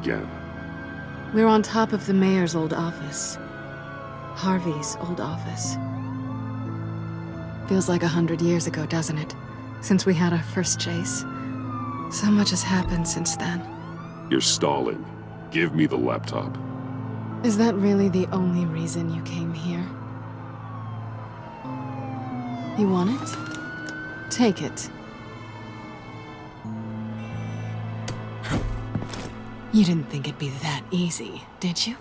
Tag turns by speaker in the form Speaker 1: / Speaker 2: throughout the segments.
Speaker 1: again.
Speaker 2: We're on top of the mayor's old office. Harvey's old office. Feels like 100 years ago, doesn't it? Since we had our first chase. So much has happened since then.
Speaker 1: You're stalling. Give me the laptop.
Speaker 2: Is that really the only reason you came here? You want it? Take it. You didn't think it'd be that easy, did you?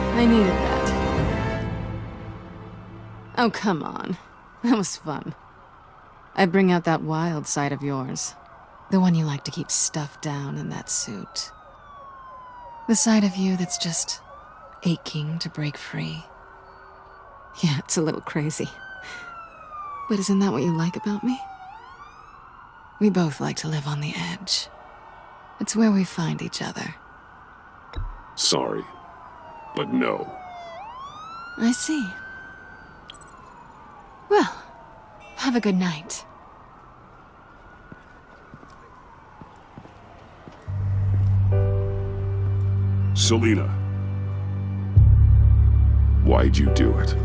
Speaker 2: I needed that. Oh, come on. That was fun. I bring out that wild side of yours. The one you like to keep stuffed down in that suit. The side of you that's just aching to break free. Yeah, it's a little crazy. But isn't that what you like about me? We both like to live on the edge. It's where we find each other.
Speaker 1: Sorry, but no.
Speaker 2: I see. Well, have a good night.
Speaker 1: Selina. Why'd you do it?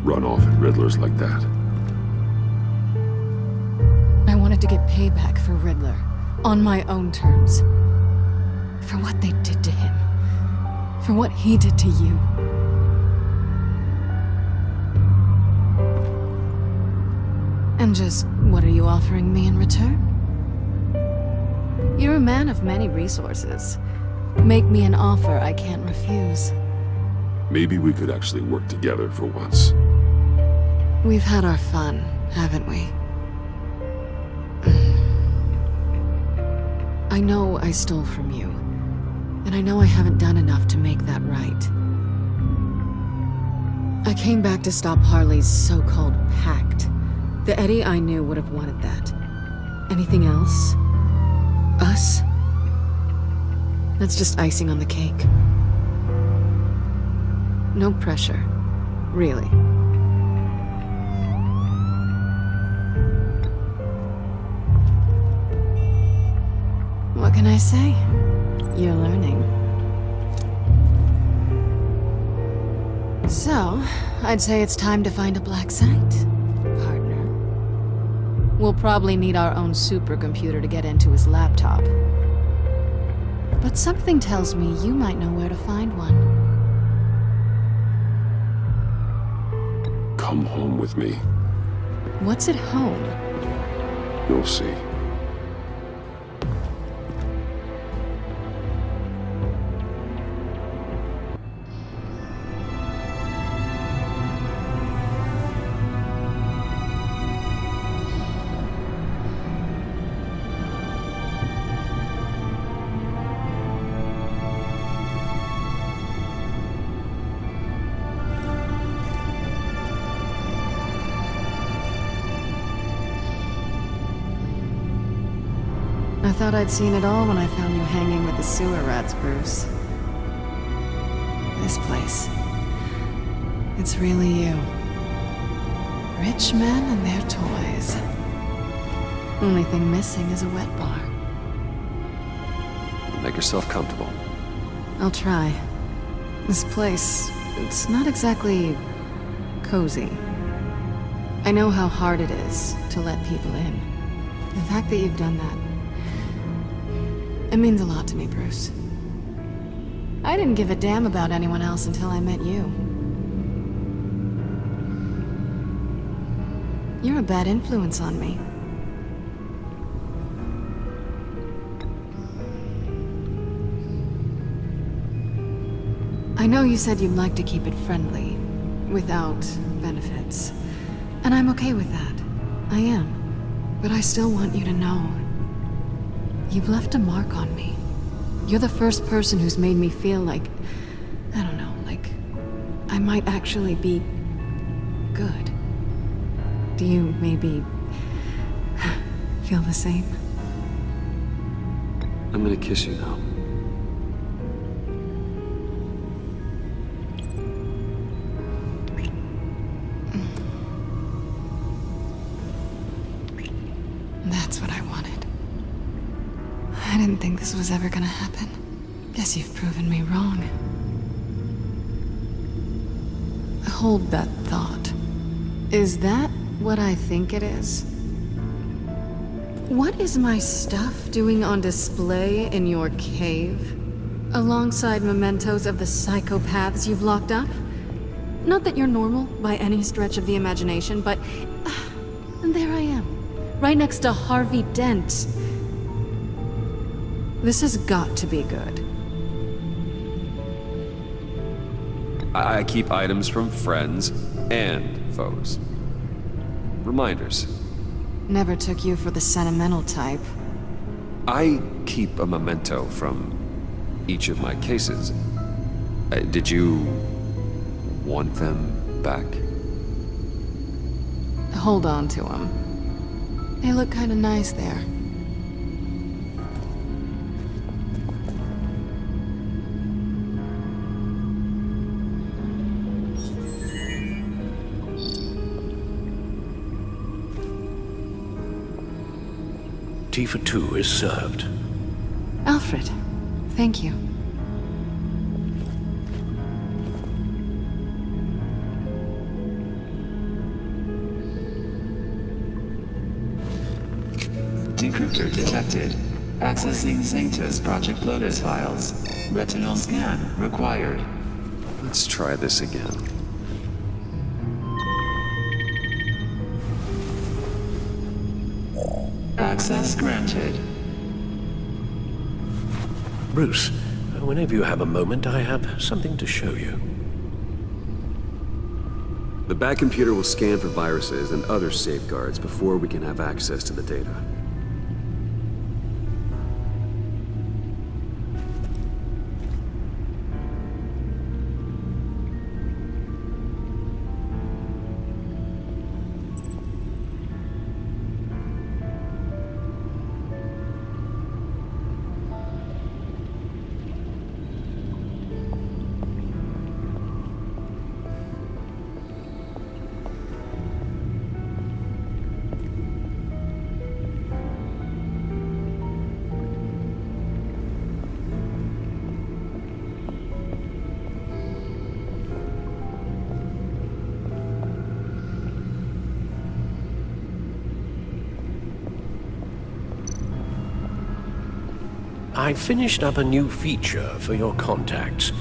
Speaker 1: Run off at Riddlers like that?
Speaker 2: I wanted to get payback for Riddler, on my own terms. For what they did to him. For what he did to you. And just, what are you offering me in return? You're a man of many resources. Make me an offer I can't refuse.
Speaker 1: Maybe we could actually work together for once.
Speaker 2: We've had our fun, haven't we? I know I stole from you, and I know I haven't done enough to make that right. I came back to stop Harley's so-called pact. The Eddie I knew would have wanted that. Anything else? Us? That's just icing on the cake. No pressure, really. What can I say? You're learning. So, I'd say it's time to find a black site, partner. We'll probably need our own supercomputer to get into his laptop. But something tells me you might know where to find one.
Speaker 1: Come home with me.
Speaker 2: What's at home?
Speaker 1: You'll see.
Speaker 2: I thought I'd seen it all when I found you hanging with the sewer rats, Bruce. This place. It's really you. Rich men and their toys. Only thing missing is a wet bar.
Speaker 3: Make yourself comfortable.
Speaker 2: I'll try. This place, it's not exactly cozy. I know how hard it is to let people in. The fact that you've done that, it means a lot to me, Bruce. I didn't give a damn about anyone else until I met you. You're a bad influence on me. I know you said you'd like to keep it friendly, without benefits. And I'm okay with that. I am. But I still want you to know. You've left a mark on me. You're the first person who's made me feel like... I don't know, like... I might actually be... good. Do you maybe... feel the same?
Speaker 1: I'm gonna kiss you now.
Speaker 2: That's what I wanted. I didn't think this was ever gonna happen. Guess you've proven me wrong. Hold that thought. Is that what I think it is? What is my stuff doing on display in your cave? Alongside mementos of the psychopaths you've locked up? Not that you're normal by any stretch of the imagination, but... and there I am. Right next to Harvey Dent. This has got to be good.
Speaker 1: I keep items from friends and foes. Reminders.
Speaker 2: Never took you for the sentimental type.
Speaker 1: I keep a memento from each of my cases. Did you want them back?
Speaker 2: Hold on to them. They look kind of nice there.
Speaker 3: Tea for two is served.
Speaker 2: Alfred, thank you.
Speaker 4: Decryptor detected. Accessing Sanctus Project Lotus files. Retinal scan required.
Speaker 1: Let's try this again.
Speaker 4: Access granted.
Speaker 3: Bruce, whenever you have a moment, I have something to show you.
Speaker 1: The back computer will scan for viruses and other safeguards before we can have access to the data.
Speaker 3: I finished up a new feature for your contacts.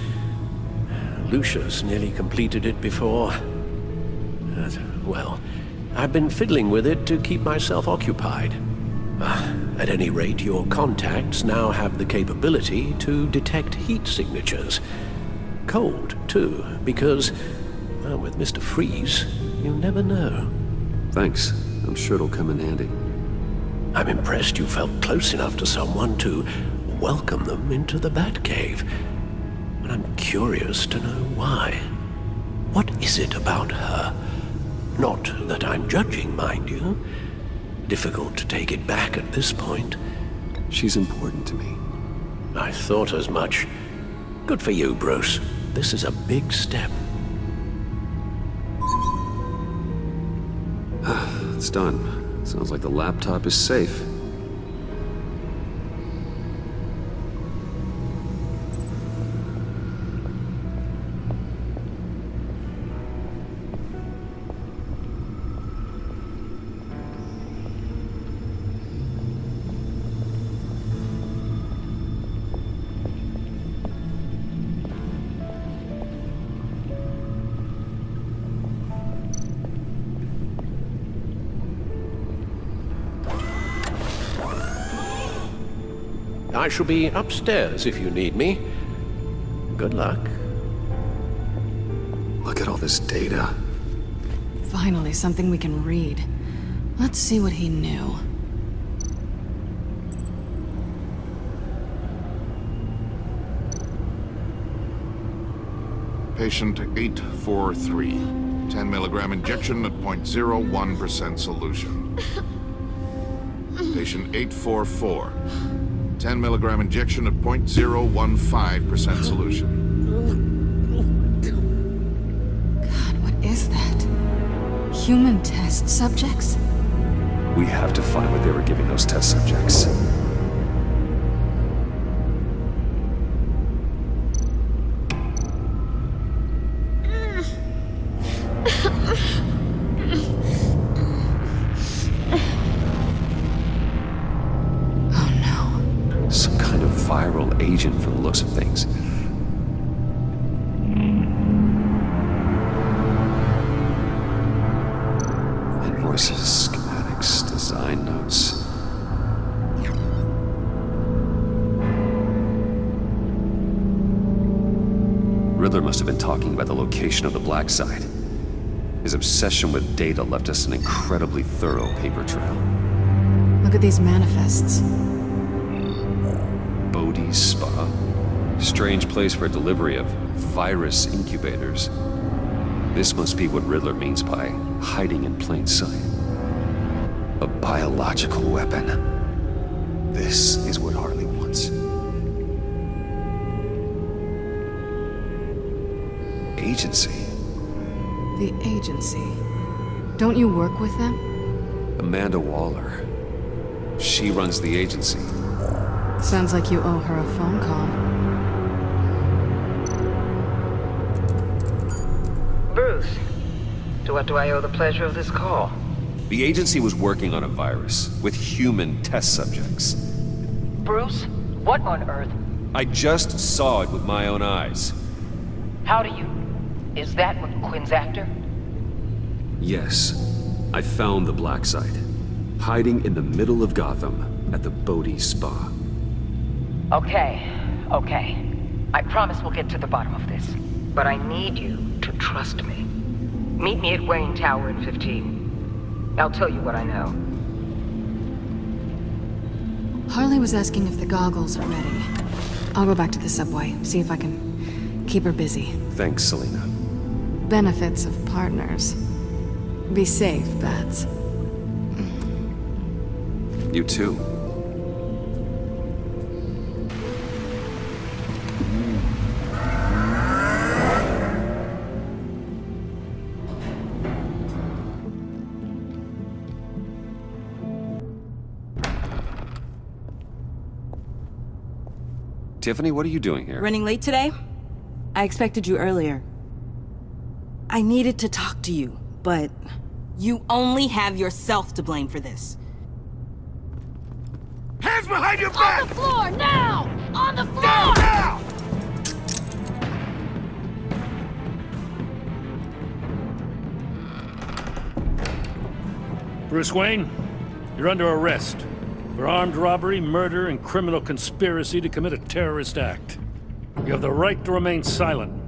Speaker 3: Lucius nearly completed it before. Well, I've been fiddling with it to keep myself occupied. At any rate, your contacts now have the capability to detect heat signatures. Cold, too, because, well, with Mr. Freeze, you never know.
Speaker 1: Thanks. I'm sure it'll come in handy.
Speaker 3: I'm impressed you felt close enough to someone to welcome them into the Batcave. But I'm curious to know why. What is it about her? Not that I'm judging, mind you. Difficult to take it back at this point.
Speaker 1: She's important to me.
Speaker 3: I thought as much. Good for you, Bruce. This is a big step.
Speaker 1: It's done. Sounds like the laptop is safe.
Speaker 3: I shall be upstairs if you need me. Good luck.
Speaker 1: Look at all this data.
Speaker 2: Finally, something we can read. Let's see what he knew.
Speaker 5: Patient 843. 10 milligram injection at 0.01% solution. Patient 844. 10 milligram injection at 0.015% solution.
Speaker 2: God, what is that? Human test subjects?
Speaker 1: We have to find what they were giving those test subjects.
Speaker 2: Oh no.
Speaker 1: Some kind of viral agent from the looks of things. Invoices, schematics, design notes. Riddler must have been talking about the location of the black site. His obsession with data left us an incredibly thorough paper trail.
Speaker 2: Look at these manifests.
Speaker 1: Bodhi's Spa. Strange place for delivery of virus incubators. This must be what Riddler means by hiding in plain sight. A biological weapon. This is what Harley wants. Agency.
Speaker 2: The agency. Don't you work with them?
Speaker 1: Amanda Waller. She runs the agency.
Speaker 2: Sounds like you owe her a phone call.
Speaker 6: Bruce, to what do I owe the pleasure of this call?
Speaker 1: The agency was working on a virus with human test subjects.
Speaker 6: Bruce, what on earth?
Speaker 1: I just saw it with my own eyes.
Speaker 6: How do you... Is that what Quinn's after?
Speaker 1: Yes, I found the black site. Hiding in the middle of Gotham at the Bodhi Spa.
Speaker 6: Okay. I promise we'll get to the bottom of this. But I need you to trust me. Meet me at Wayne Tower in 15. I'll tell you what I know.
Speaker 2: Harley was asking if the goggles are ready. I'll go back to the subway, see if I can keep her busy.
Speaker 1: Thanks, Selena.
Speaker 2: Benefits of partners. Be safe, Bats.
Speaker 1: You too. Tiffany, what are you doing here?
Speaker 7: Running late today? I expected you earlier. I needed to talk to you, but you only have yourself to blame for this.
Speaker 5: Hands behind your back!
Speaker 2: On the floor, now! On the floor!
Speaker 5: Now!
Speaker 8: Bruce Wayne, you're under arrest for armed robbery, murder, and criminal conspiracy to commit a terrorist act. You have the right to remain silent.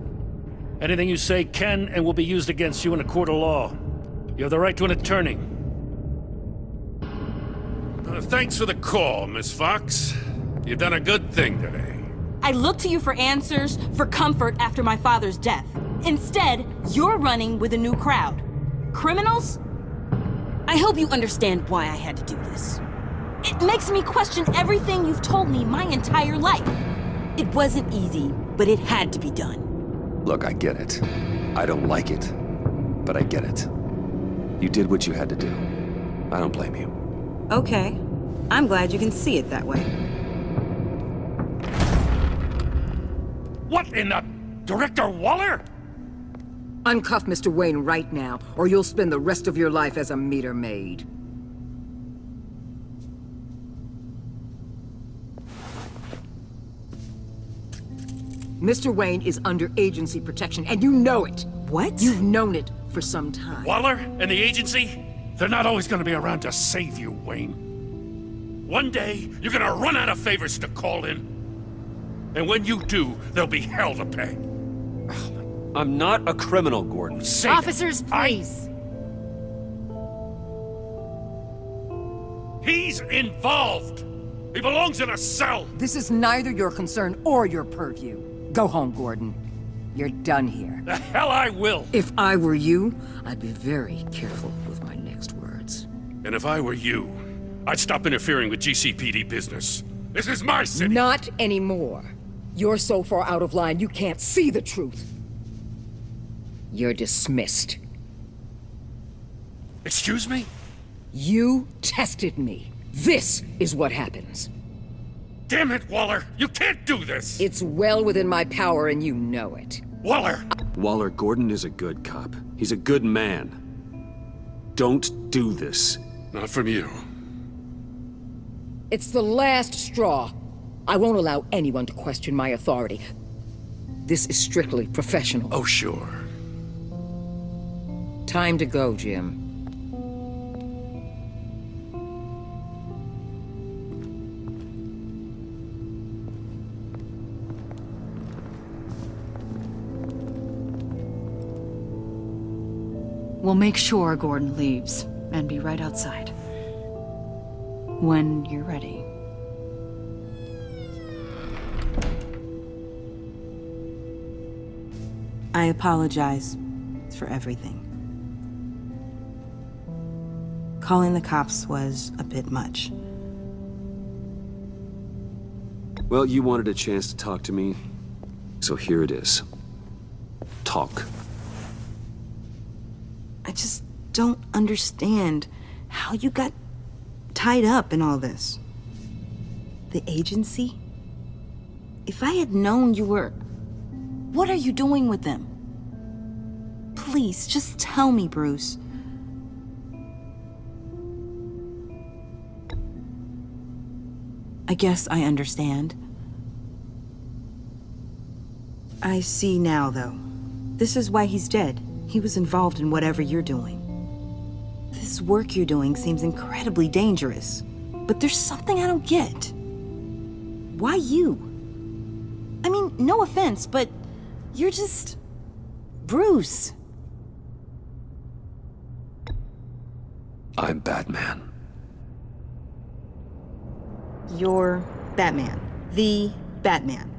Speaker 8: Anything you say can and will be used against you in a court of law. You have the right to an attorney.
Speaker 9: Thanks for the call, Miss Fox. You've done a good thing today.
Speaker 7: I looked to you for answers, for comfort after my father's death. Instead, you're running with a new crowd. Criminals? I hope you understand why I had to do this. It makes me question everything you've told me my entire life. It wasn't easy, but it had to be done.
Speaker 1: Look, I get it. I don't like it, but I get it. You did what you had to do. I don't blame you.
Speaker 7: Okay. I'm glad you can see it that way.
Speaker 8: What in the... Director Waller?
Speaker 10: Uncuff Mr. Wayne right now, or you'll spend the rest of your life as a meter maid. Mr. Wayne is under agency protection, and you know it.
Speaker 7: What?
Speaker 10: You've known it for some time.
Speaker 8: Waller and the agency? They're not always gonna be around to save you, Wayne. One day, you're gonna run out of favors to call in. And when you do, there'll be hell to pay.
Speaker 1: I'm not a criminal, Gordon.
Speaker 8: Say
Speaker 2: Officers,
Speaker 8: it.
Speaker 2: please.
Speaker 9: He's involved! He belongs in a cell!
Speaker 10: This is neither your concern or your purview. Go home, Gordon. You're done here.
Speaker 9: The hell I will!
Speaker 10: If I were you, I'd be very careful with my next words.
Speaker 9: And if I were you, I'd stop interfering with GCPD business. This is my city!
Speaker 10: Not anymore. You're so far out of line you can't see the truth. You're dismissed.
Speaker 9: Excuse me?
Speaker 10: You tested me. This is what happens.
Speaker 9: Damn it, Waller! You can't do this!
Speaker 10: It's well within my power and you know it.
Speaker 9: Waller!
Speaker 1: Waller, Gordon is a good cop. He's a good man. Don't do this.
Speaker 9: Not from you.
Speaker 10: It's the last straw. I won't allow anyone to question my authority. This is strictly professional.
Speaker 9: Oh, sure.
Speaker 10: Time to go, Jim.
Speaker 11: We'll make sure Gordon leaves, and be right outside. When you're ready.
Speaker 7: I apologize for everything. Calling the cops was a bit much.
Speaker 1: Well, you wanted a chance to talk to me, so here it is. Talk.
Speaker 7: I just don't understand how you got tied up in all this. The agency? If I had known you were... What are you doing with them? Please, just tell me, Bruce. I guess I understand. I see now, though. This is why he's dead. He was involved in whatever you're doing. This work you're doing seems incredibly dangerous. But there's something I don't get. Why you? I mean, no offense, but you're just... Bruce.
Speaker 1: I'm Batman.
Speaker 7: You're Batman. The Batman.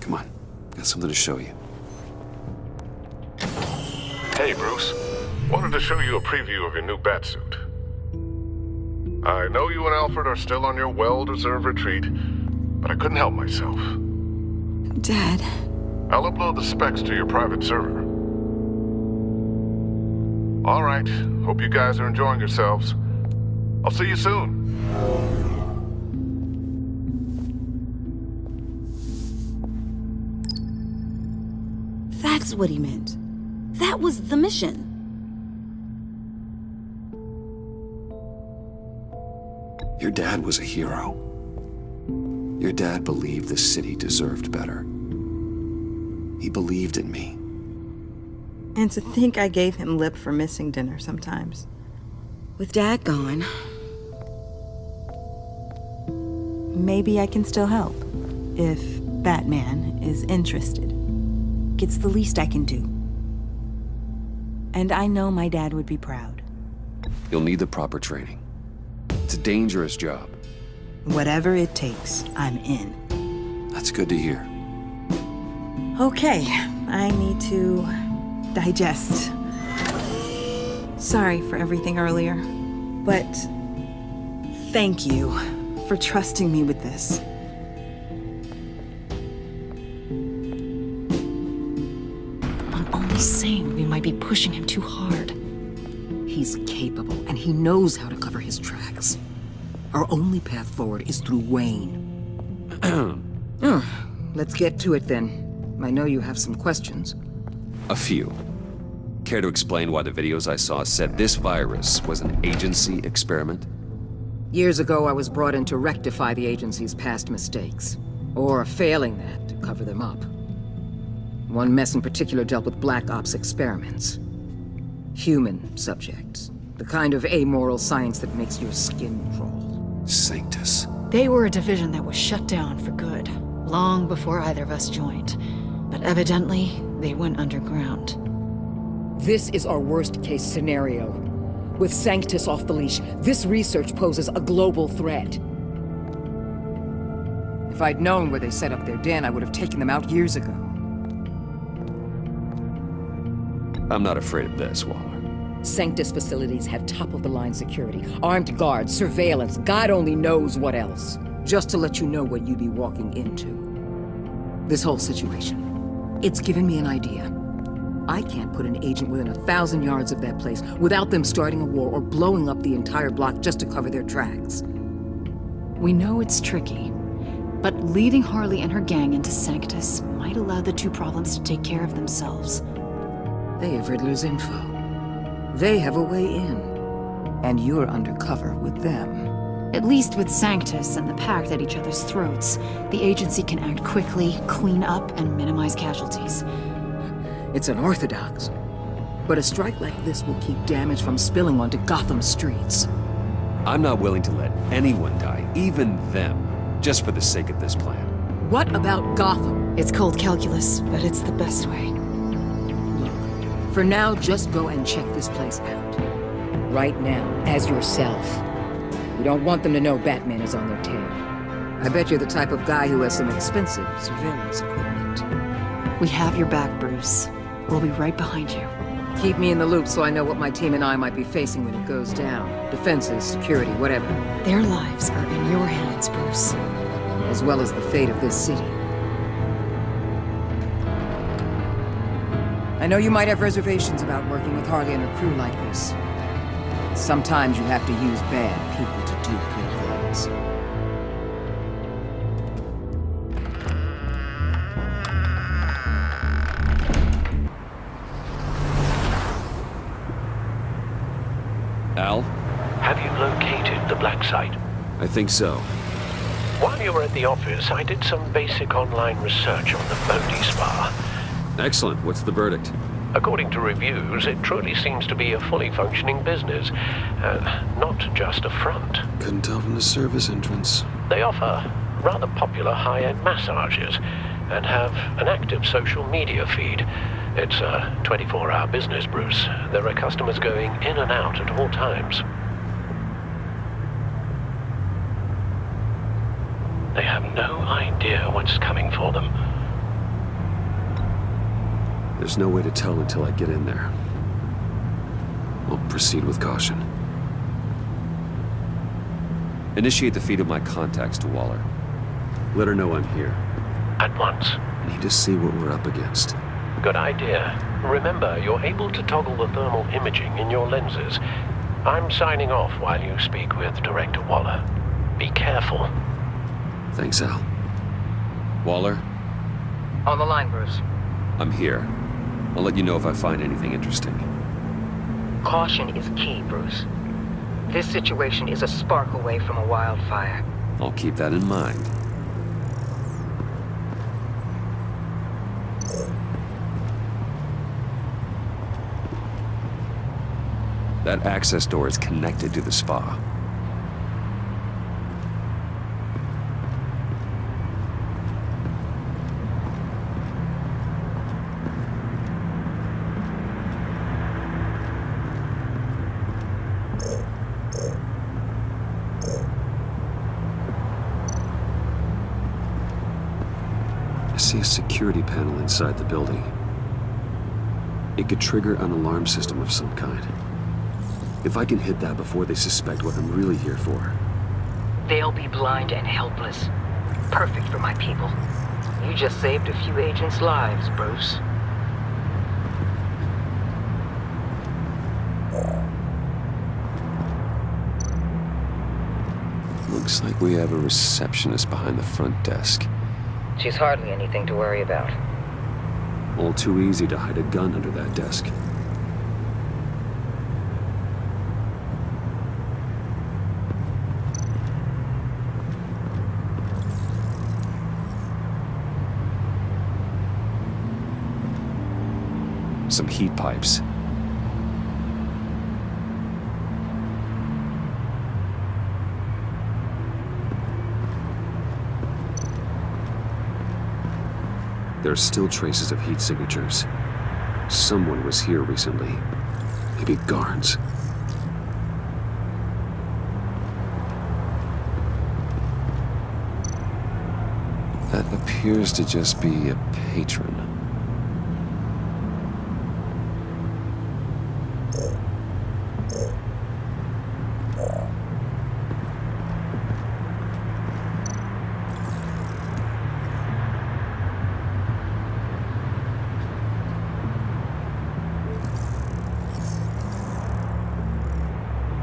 Speaker 1: Come on, got something to show you.
Speaker 12: Hey, Bruce. Wanted to show you a preview of your new Batsuit. I know you and Alfred are still on your well-deserved retreat, but I couldn't help myself.
Speaker 7: Dad.
Speaker 12: I'll upload the specs to your private server. All right. Hope you guys are enjoying yourselves. I'll see you soon.
Speaker 7: That's what he meant. That was the mission.
Speaker 1: Your dad was a hero. Your dad believed the city deserved better. He believed in me.
Speaker 7: And to think I gave him lip for missing dinner sometimes. With Dad gone, maybe I can still help. If Batman is interested. It's the least I can do. And I know my dad would be proud.
Speaker 1: You'll need the proper training. It's a dangerous job.
Speaker 7: Whatever it takes, I'm in.
Speaker 1: That's good to hear.
Speaker 7: Okay, I need to digest. Sorry for everything earlier, but thank you for trusting me with this.
Speaker 11: I'm only saying we might be pushing him too hard.
Speaker 10: He's capable, and he knows how to cover his tracks. Our only path forward is through Wayne. Let's get to it then. I know you have some questions.
Speaker 1: A few. Care to explain why the videos I saw said this virus was an agency experiment?
Speaker 10: Years ago, I was brought in to rectify the agency's past mistakes. Or, failing that, to cover them up. One mess in particular dealt with Black Ops experiments. Human subjects. The kind of amoral science that makes your skin crawl.
Speaker 1: Sanctus.
Speaker 11: They were a division that was shut down for good, long before either of us joined. But evidently, they went underground.
Speaker 10: This is our worst-case scenario. With Sanctus off the leash, this research poses a global threat. If I'd known where they set up their den, I would have taken them out years ago.
Speaker 1: I'm not afraid of this, Waller.
Speaker 10: Sanctus facilities have top-of-the-line security, armed guards, surveillance, God only knows what else. Just to let you know what you'd be walking into. This whole situation, it's given me an idea. I can't put an agent within 1,000 yards of that place without them starting a war or blowing up the entire block just to cover their tracks.
Speaker 11: We know it's tricky, but leading Harley and her gang into Sanctus might allow the two problems to take care of themselves.
Speaker 10: They have Riddler's info. They have a way in. And you're undercover with them.
Speaker 11: At least with Sanctus and the Pact at each other's throats, the agency can act quickly, clean up, and minimize casualties.
Speaker 10: It's unorthodox. But a strike like this will keep damage from spilling onto Gotham's streets.
Speaker 1: I'm not willing to let anyone die, even them, just for the sake of this plan.
Speaker 10: What about Gotham?
Speaker 11: It's cold calculus, but it's the best way.
Speaker 10: For now, just go and check this place out. Right now, as yourself. We don't want them to know Batman is on their tail. I bet you're the type of guy who has some expensive surveillance equipment.
Speaker 11: We have your back, Bruce. We'll be right behind you.
Speaker 10: Keep me in the loop so I know what my team and I might be facing when it goes down. Defenses, security, whatever.
Speaker 11: Their lives are in your hands, Bruce.
Speaker 10: As well as the fate of this city. I know you might have reservations about working with Harley and her crew like this. Sometimes you have to use bad people to do good things.
Speaker 1: Al?
Speaker 3: Have you located the black site?
Speaker 1: I think so.
Speaker 3: While you were at the office, I did some basic online research on the Bodhi Spa.
Speaker 1: Excellent. What's the verdict?
Speaker 3: According to reviews, it truly seems to be a fully functioning business, not just a front.
Speaker 1: Couldn't tell from the service entrance.
Speaker 3: They offer rather popular high-end massages and have an active social media feed. It's a 24-hour business, Bruce. There are customers going in and out at all times. They have no idea what's coming for them.
Speaker 1: There's no way to tell until I get in there. We'll proceed with caution. Initiate the feed of my contacts to Waller. Let her know I'm here.
Speaker 3: At once.
Speaker 1: I need to see what we're up against.
Speaker 3: Good idea. Remember, you're able to toggle the thermal imaging in your lenses. I'm signing off while you speak with Director Waller. Be careful.
Speaker 1: Thanks, Al. Waller?
Speaker 10: On the line, Bruce.
Speaker 1: I'm here. I'll let you know if I find anything interesting.
Speaker 6: Caution is key, Bruce. This situation is a spark away from a wildfire.
Speaker 1: I'll keep that in mind. That access door is connected to the spa. I see a security panel inside the building. It could trigger an alarm system of some kind. If I can hit that before they suspect what I'm really here for.
Speaker 6: They'll be blind and helpless. Perfect for my people. You just saved a few agents' lives, Bruce.
Speaker 1: Looks like we have a receptionist behind the front desk.
Speaker 6: She's hardly anything to worry about.
Speaker 1: All too easy to hide a gun under that desk. Some heat pipes. There are still traces of heat signatures. Someone was here recently. Maybe guards. appears to just be a patron.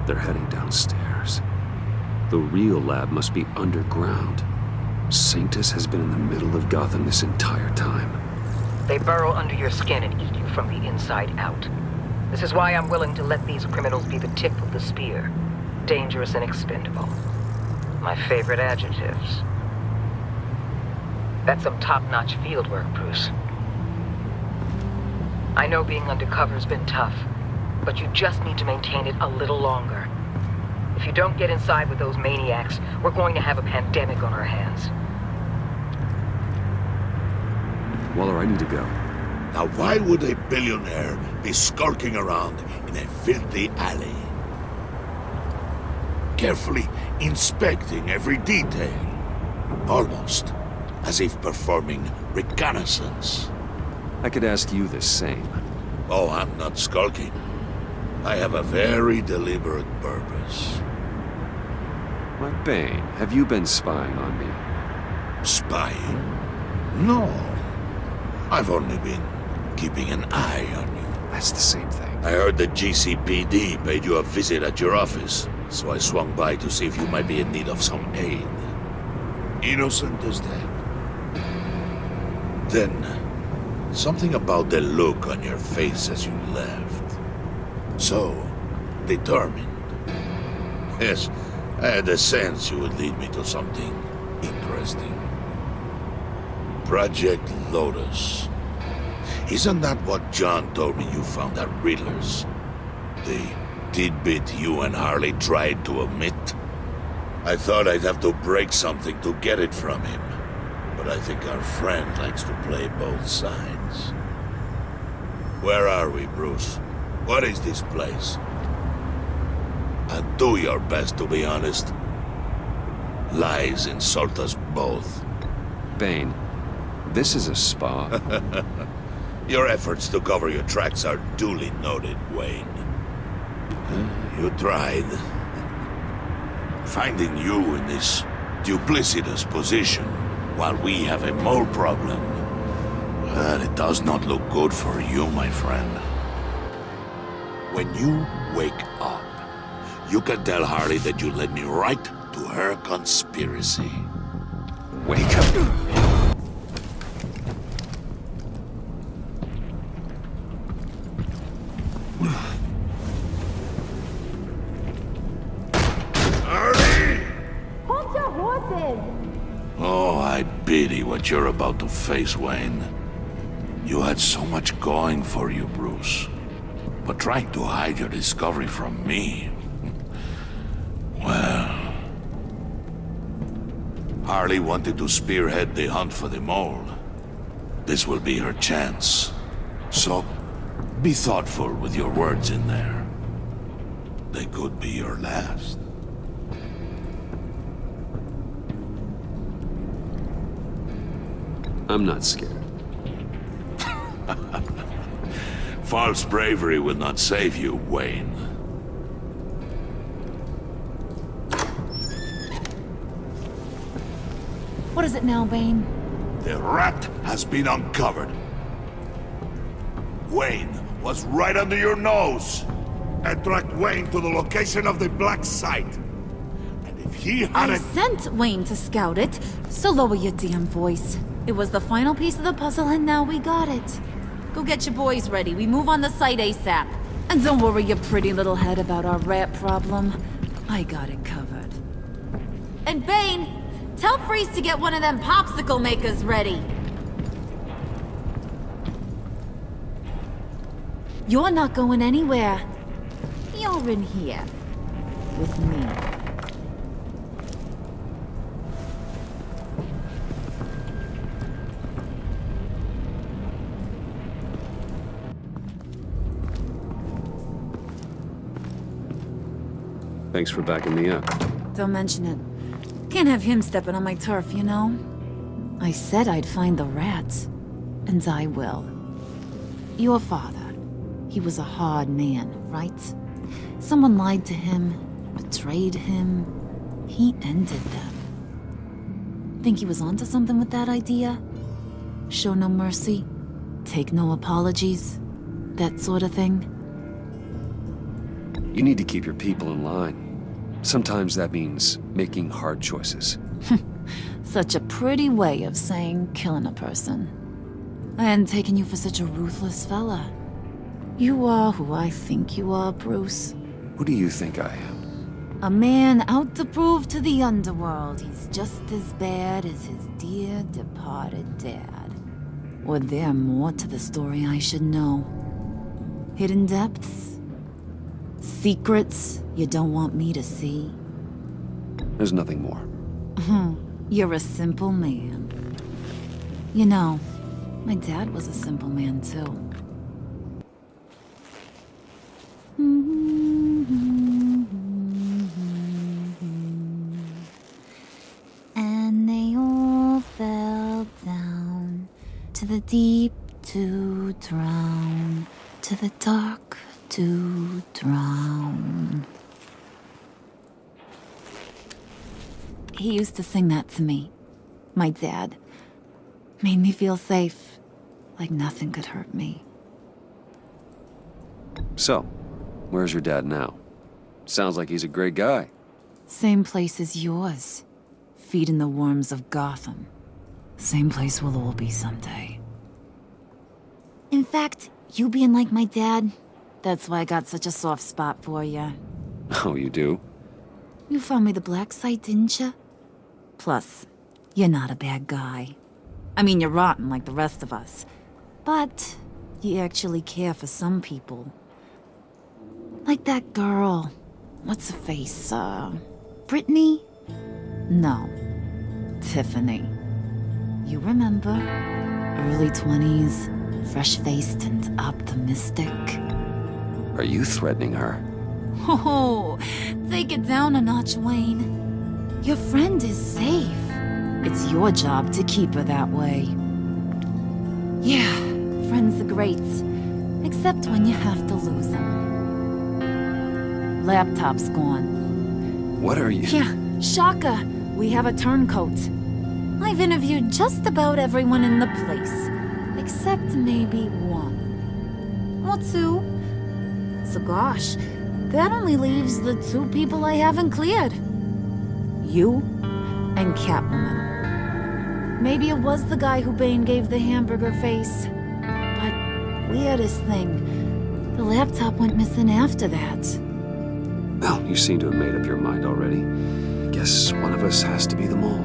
Speaker 1: They're heading downstairs. The real lab must be underground. Sanctus has been in the middle of Gotham this entire time.
Speaker 6: They burrow under your skin and eat you from the inside out. This is why I'm willing to let these criminals be the tip of the spear. Dangerous and expendable. My favorite adjectives. That's some top-notch field work, Bruce. I know being undercover's been tough, but you just need to maintain it a little longer. If you don't get inside with those maniacs, we're going to have a pandemic on our hands.
Speaker 1: Waller, I need to go.
Speaker 13: Now why would a billionaire be skulking around in a filthy alley? Carefully inspecting every detail. Almost as if performing reconnaissance.
Speaker 1: I could ask you the same.
Speaker 13: Oh, I'm not skulking. I have a very deliberate purpose.
Speaker 1: My Bane, have you been spying on me?
Speaker 13: Spying? No. I've only been keeping an eye on you.
Speaker 1: That's the same thing.
Speaker 13: I heard the GCPD paid you a visit at your office, so I swung by to see if you might be in need of some aid. Innocent as that. Then, something about the look on your face as you left. So, determined. Yes, I had a sense you would lead me to something interesting. Project Lotus. Isn't that what John told me you found at Riddler's? The tidbit you and Harley tried to omit? I thought I'd have to break something to get it from him. But I think our friend likes to play both sides. Where are we, Bruce? What is this place? And do your best to be honest. Lies insult us both.
Speaker 1: Bane, this is a spa.
Speaker 13: Your efforts to cover your tracks are duly noted, Wayne. You tried. Finding you in this duplicitous position while we have a mole problem. Well, it does not look good for you, my friend. When you wake up, you can tell Harley that you led me right to her conspiracy.
Speaker 1: Wake up.
Speaker 13: Oh, I pity what you're about to face, Wayne. You had so much going for you, Bruce. But trying to hide your discovery from me... Well... Harley wanted to spearhead the hunt for the mole. This will be her chance. So, be thoughtful with your words in there. They could be your last.
Speaker 1: I'm not scared.
Speaker 13: False bravery will not save you, Wayne.
Speaker 11: What is it now, Bane?
Speaker 13: The rat has been uncovered. Wayne was right under your nose. I tracked Wayne to the location of the black site. And if he
Speaker 11: I
Speaker 13: hadn't...
Speaker 11: sent Wayne to scout it, so lower your damn voice. It was the final piece of the puzzle, and now we got it. Go get your boys ready. We move on the site ASAP. And don't worry your pretty little head about our rat problem. I got it covered. And Bane, tell Freeze to get one of them popsicle makers ready. You're not going anywhere. You're in here. With me.
Speaker 1: Thanks for backing me up.
Speaker 11: Don't mention it. Can't have him stepping on my turf, you know? I said I'd find the rats, and I will. Your father, he was a hard man, right? Someone lied to him, betrayed him. He ended them. Think he was onto something with that idea? Show no mercy, take no apologies, that sort of thing?
Speaker 1: You need to keep your people in line. Sometimes that means making hard choices.
Speaker 11: Such a pretty way of saying killing a person. I hadn't taken you for such a ruthless fella. You are who I think you are, Bruce.
Speaker 1: Who do you think I am?
Speaker 11: A man out to prove to the underworld he's just as bad as his dear departed dad. Or there more to the story I should know? Hidden depths? Secrets you don't want me to see?
Speaker 1: There's nothing more.
Speaker 11: You're a simple man. You know, my dad was a simple man too. And they all fell down to the deep to drown, to the dark to drown. He used to sing that to me. My dad. Made me feel safe, like nothing could hurt me.
Speaker 1: So, where's your dad now? Sounds like he's a great guy.
Speaker 11: Same place as yours. Feeding the worms of Gotham. Same place we'll all be someday. In fact, you being like my dad, that's why I got such a soft spot for you.
Speaker 1: Oh, you do?
Speaker 11: You found me the black site, didn't you? Plus, you're not a bad guy. I mean, you're rotten like the rest of us. But you actually care for some people. Like that girl. What's her face? Brittany? No. Tiffany. You remember? Early 20s, fresh-faced and optimistic.
Speaker 1: Are you threatening her?
Speaker 11: Oh, take it down a notch, Wayne. Your friend is safe. It's your job to keep her that way. Yeah, friends are great. Except when you have to lose them. Laptop's gone.
Speaker 1: What are you?
Speaker 11: Yeah, shocker. We have a turncoat. I've interviewed just about everyone in the place. Except maybe one. Or two. So gosh, that only leaves the two people I haven't cleared. You and Catwoman. Maybe it was the guy who Bane gave the hamburger face. But weirdest thing, the laptop went missing after that.
Speaker 1: Well, you seem to have made up your mind already. I guess one of us has to be the mole.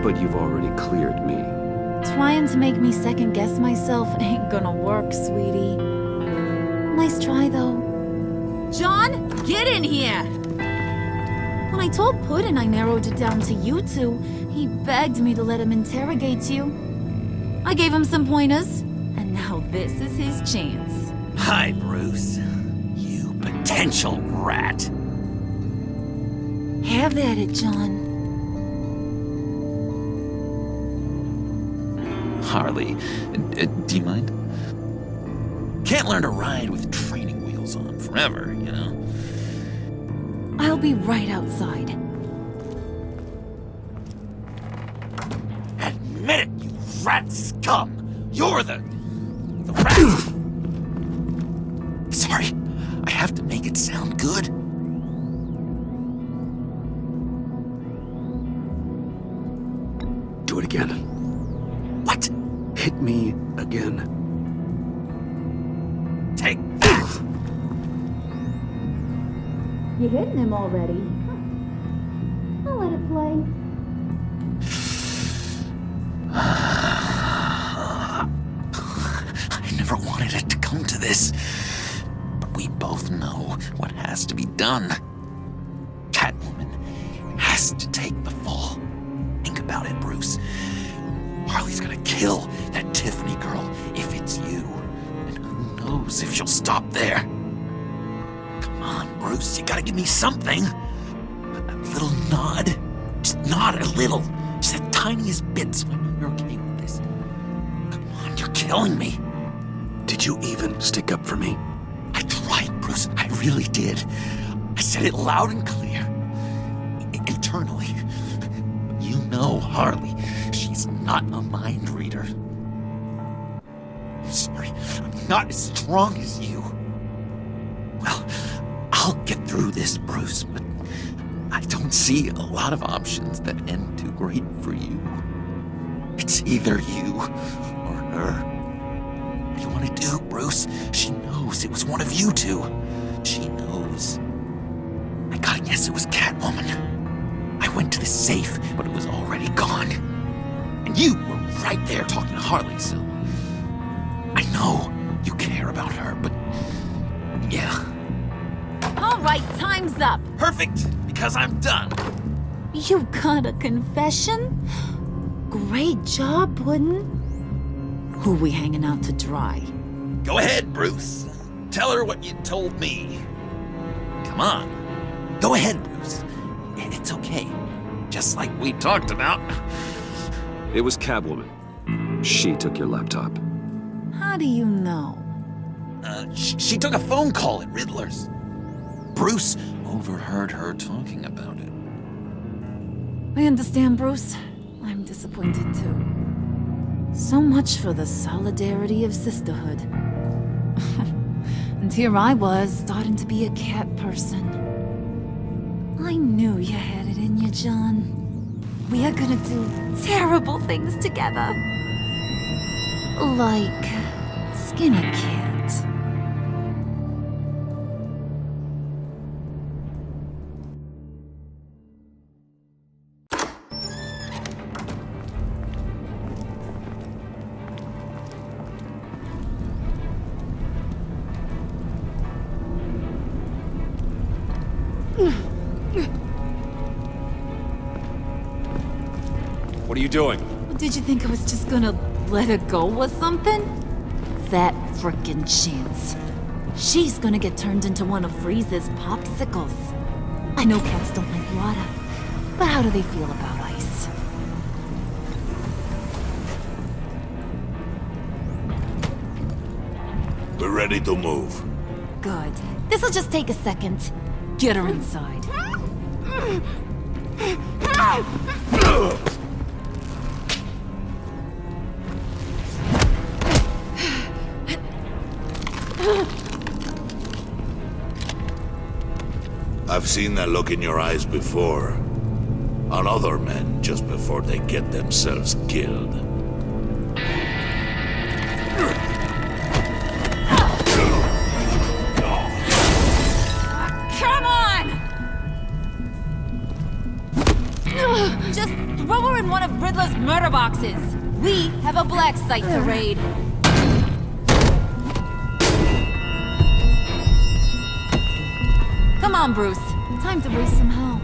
Speaker 1: But you've already cleared me.
Speaker 11: Trying to make me second-guess myself ain't gonna work, sweetie. Nice try, though. John, get in here! When I told Puddin' I narrowed it down to you two, he begged me to let him interrogate you. I gave him some pointers, and now this is his chance.
Speaker 14: Hi, Bruce. You potential rat.
Speaker 11: Have at it, John.
Speaker 14: Harley, do you mind? Can't learn to ride with training wheels on forever, you know?
Speaker 11: I'll be right outside.
Speaker 14: Admit it, you rat scum! You're the rat! Sorry, I have to make it sound good.
Speaker 1: Do it again.
Speaker 14: What?
Speaker 1: Hit me again.
Speaker 14: Take that!
Speaker 11: You're hitting him already. I'll let it play.
Speaker 14: I never wanted it to come to this. But we both know what has to be done. Catwoman has to take the fall. Think about it, Bruce. Harley's gonna kill that Tiffany girl if it's you. And who knows if she'll stop there. Come on, Bruce, you gotta give me something. A little nod. Just nod a little. Just a tiniest bit so I know you're okay with this. Come on, you're killing me.
Speaker 1: Did you even stick up for me?
Speaker 14: I tried, Bruce. I really did. I said it loud and clear. Internally. But you know Harley. She's not a mind reader. I'm sorry. I'm not as strong as you. Well, I'll get through this, Bruce, but I don't see a lot of options that end too great for you. It's either you or her. What do you want to do, Bruce? She knows it was one of you two. She knows. I gotta guess it was Catwoman. I went to the safe, but it was already gone. And you were right there talking to Harley, so... I know you care about her, but... yeah.
Speaker 11: All right, time's up.
Speaker 14: Perfect, because I'm done.
Speaker 11: You got a confession? Great job, Puddin'. Who we hanging out to dry?
Speaker 14: Go ahead, Bruce. Tell her what you told me. Come on. Go ahead, Bruce. It's okay. Just like we talked about.
Speaker 1: It was Catwoman. She took your laptop.
Speaker 11: How do you know?
Speaker 14: She took a phone call at Riddler's. Bruce overheard her talking about it.
Speaker 11: I understand, Bruce. I'm disappointed too. So much for the solidarity of sisterhood. And here I was, starting to be a cat person. I knew you had it in you, John. We are gonna do terrible things together. Like skin a cat.
Speaker 1: What are you doing?
Speaker 11: Did you think I was just gonna let her go or something? That frickin' chance. She's gonna get turned into one of Freeze's popsicles. I know cats don't like water, but how do they feel about ice?
Speaker 13: We're ready to move.
Speaker 11: Good. This'll just take a second. Get her inside.
Speaker 13: I've seen that look in your eyes before. On other men just before they get themselves killed.
Speaker 11: Come on! Just throw her in one of Riddler's murder boxes. We have a black site to raid. Come on, Bruce. Time to raise some hell.